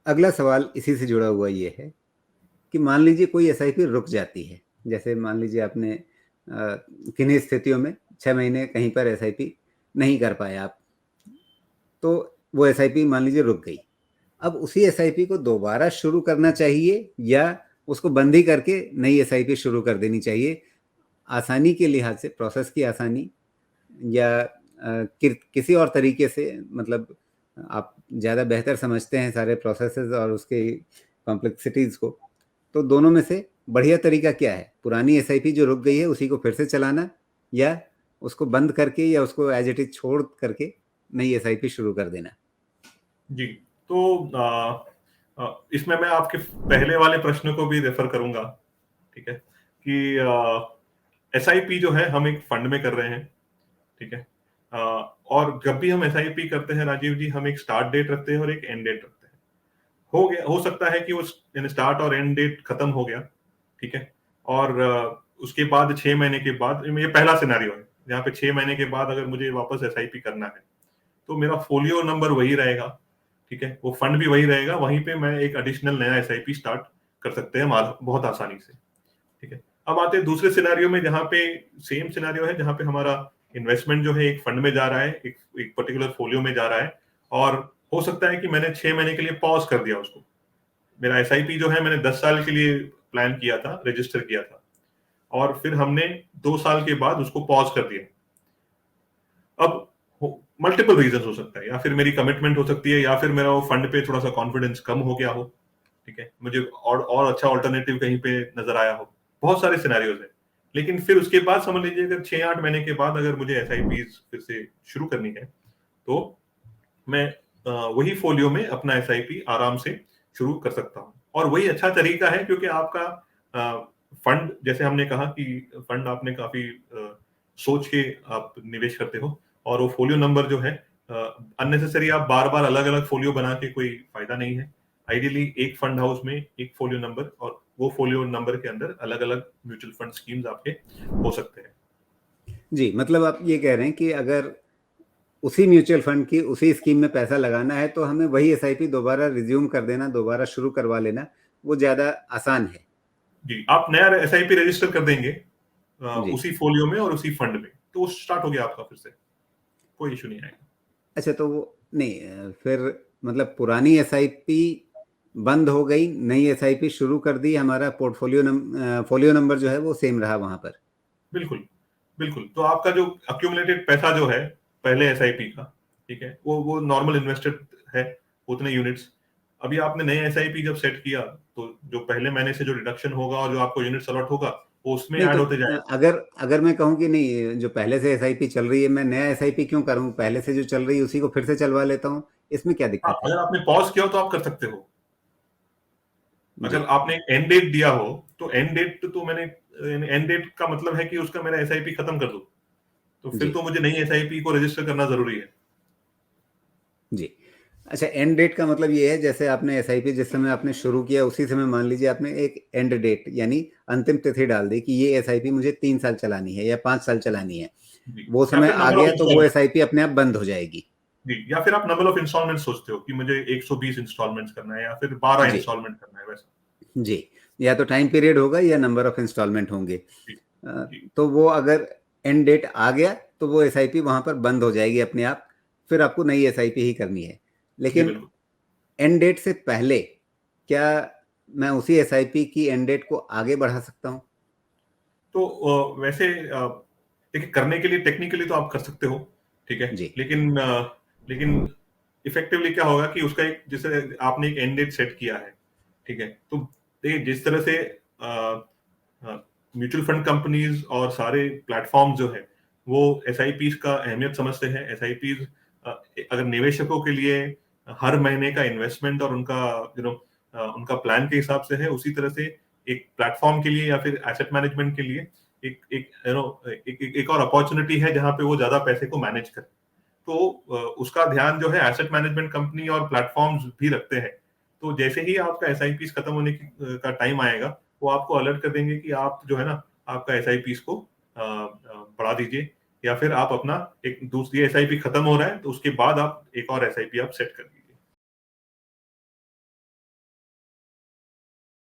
अगला सवाल इसी से जुड़ा हुआ ये है कि मान लीजिए कोई एसआईपी रुक जाती है, जैसे मान लीजिए आपने किन्हीं स्थितियों में 6 महीने कहीं पर एसआईपी नहीं कर पाए आप, तो वो एसआईपी मान लीजिए रुक गई। अब उसी एसआईपी को दोबारा शुरू करना चाहिए या उसको बंद ही करके नई एसआईपी शुरू कर देनी चाहिए? आसानी के लिहाज से, प्रोसेस की आसानी या किसी और तरीके से, मतलब आप ज़्यादा बेहतर समझते हैं सारे प्रोसेसेस और उसके कॉम्प्लेक्सिटीज़ को, तो दोनों में से बढ़िया तरीका क्या है? पुरानी एसआईपी जो रुक गई है उसी को फिर से चलाना, या उसको बंद करके या उसको एज इट इज छोड़ करके नई एसआईपी शुरू कर देना? जी, तो इसमें मैं आपके पहले वाले प्रश्न को भी रेफर करूंगा, ठीक है, कि एसआईपी जो है हम एक फंड में कर रहे हैं, ठीक है, और जब भी हम एसआईपी करते हैं राजीव जी, हम एक स्टार्ट डेट रखते हैं और एक एंड डेट रखते हैं। हो सकता है कि वो स्टार्ट और एंड डेट खत्म हो गया, ठीक है, और उसके बाद 6 महीने के बाद, ये पहला सिनेरियो है जहाँ पे 6 महीने के बाद अगर मुझे वापस एसआईपी करना है, तो मेरा फोलियो नंबर वही रहेगा, ठीक है, वो फंड भी वही रहेगा, वहीं पे मैं एक एडिशनल नया एसआईपी स्टार्ट कर सकते हैं बहुत आसानी से, ठीक है। अब आते हैं दूसरे सिनेरियो में, जहाँ पे सेम सिनेरियो है, जहाँ पे हमारा इन्वेस्टमेंट जो है एक फंड में जा रहा है, एक पर्टिकुलर फोलियो में जा रहा है, और हो सकता है कि मैंने 6 महीने के लिए पॉज कर दिया उसको। मेरा एसआईपी जो है मैंने 10 साल के लिए प्लान किया था, रजिस्टर किया था, और फिर हमने 2 साल के बाद उसको पॉज कर दिया। अब मल्टीपल रीजन हो सकता है, या फिर मेरी कमिटमेंट हो सकती है, या फिर मेरा वो फंड पे थोड़ा सा कॉन्फिडेंस कम हो गया हो, ठीक है, मुझे और अच्छा ऑल्टरनेटिव कहीं पे नजर आया हो, बहुत सारे सिनेरियोज है। लेकिन फिर उसके बाद समझ लीजिए अगर 6-8 महीने के बाद अगर मुझे एसआईपी फिर से शुरू करनी है, तो मैं वही फोलियो में अपना एसआईपी आराम से शुरू कर सकता हूँ, और वही अच्छा तरीका है, क्योंकि आपका फंड, जैसे हमने कहा कि फंड आपने काफी सोच के आप निवेश करते हो, और वो फोलियो नंबर जो है अननेसेसरी आप बार बार अलग अलग फोलियो बना के कोई फायदा नहीं है। आइडियली एक फंड हाउस में एक फोलियो नंबर, और वो फोलियो नंबर के अंदर अलग अलग म्यूचुअल फंड स्कीम्स आपके हो सकते हैं। जी, मतलब आप ये कह रहे हैं कि अगर उसी म्यूचुअल फंड की उसी स्कीम में पैसा लगाना है तो हमें वही एसआईपी दोबारा रिज्यूम कर देना, दोबारा शुरू करवा लेना, वो ज़्यादा आसान है। जी, आप नया एसआईपी रजिस्टर कर देंगे जी। उसी फोलियो में और उसी फंड में, तो वो स्टार्ट हो गया आपका फिर से, कोई इशू नहीं आएगा। अच्छा, तो वो नहीं, फिर मतलब पुरानी एसआईपी बंद हो गई, नई एसआईपी शुरू कर दी, हमारा फोलियो नंबर जो है वो सेम रहा वहाँ पर? बिल्कुल, बिल्कुल। तो आपका जो अक्यूमुलेटेड पैसा जो है पहले एसआईपी का, ठीक है, वो नॉर्मल इन्वेस्टेड है, उतने यूनिट्स। अभी आपने नए एसआईपी जब सेट किया, तो जो पहले महीने से जो डिडक्शन होगा और जो आपको यूनिट्स अलॉट होगा, वो उसमें नहीं, ऐड तो होते जाएगा। अगर अगर मैं कहूँ कि नहीं, जो पहले से एसआईपी चल रही है, मैं नया एसआईपी क्यों करूँ? पहले से जो चल रही है उसी को फिर से चलवा लेता हूँ, इसमें क्या हाँ, दिक्कत है? अगर आपने पॉज किया हो तो आप कर सकते हो। जी। अगर आपने एंड डेट दिया हो, तो एंड डेट तो मैंने, एंड डेट का मतलब है कि उसका मेरा एसआईपी खत्म कर दो, तो फिर जी। तो मुझे नई एसआईपी को रजिस्टर करना जरूरी है। जी। अच्छा, एंड डेट का मतलब ये है, जैसे आपने एसआईपी जिस समय आपने शुरू किया उसी समय मान लीजिए आपने एक एंड डेट यानी अंतिम तिथि डाल दी कि ये एसआईपी मुझे 3 साल चलानी है या 5 साल चलानी है, जी, वो या समय फिर आ नंबर ऑफ गया तो वो इंस्टॉलमेंट। एसआईपी अपने आप बंद हो जाएगी? जी, या फिर आप नंबर ऑफ इंस्टॉलमेंट सोचते हो कि मुझे 120 इंस्टॉलमेंट्स करना है, या फिर 12 जी। इंस्टॉलमेंट करना है, वैसा। जी, या तो टाइम पीरियड होगा या नंबर ऑफ इंस्टॉलमेंट होंगे। जी, जी, तो वो अगर एंड डेट आ गया तो वो एसआईपी वहाँ पर बंद हो जाएगी अपने आप, फिर आपको नई एसआईपी ही करनी है। जी, लेकिन बिल्कुल। एंड डेट से पहले क्या मैं उसी एसआईपी की एंड डेट को आगे बढ़ा सकता हूँ? तो वैसे देखिए, करने के लिए टेक्निकली तो आप कर सकते हो, ठीक है, जी। लेकिन इफेक्टिवली क्या होगा कि उसका एक, जैसे आपने एक एंड डेट सेट किया है, ठीक है, तो देखिए जिस तरह से म्यूचुअल फंड कंपनीज और सारे प्लेटफॉर्म जो है, वो एसआईपीज का अहमियत समझते हैं। एसआईपीज अगर निवेशकों के लिए हर महीने का इन्वेस्टमेंट और उनका उनका प्लान के हिसाब से है, उसी तरह से एक प्लेटफॉर्म के लिए या फिर एसेट मैनेजमेंट के लिए एक एक यू नो एक और अपॉर्चुनिटी है जहां पे वो ज्यादा पैसे को मैनेज करे। तो उसका ध्यान जो है एसेट मैनेजमेंट कंपनी और प्लेटफॉर्म्स भी रखते हैं। तो जैसे ही आपका एसआईपी खत्म होने का टाइम आएगा, वो आपको अलर्ट कर देंगे कि आप जो है ना, आपका एसआईपी को बढ़ा दीजिए, या फिर आप अपना एक दूसरी एसआईपी खत्म हो रहा है तो उसके बाद आप एक और एसआईपी आप सेट कर दीजिए।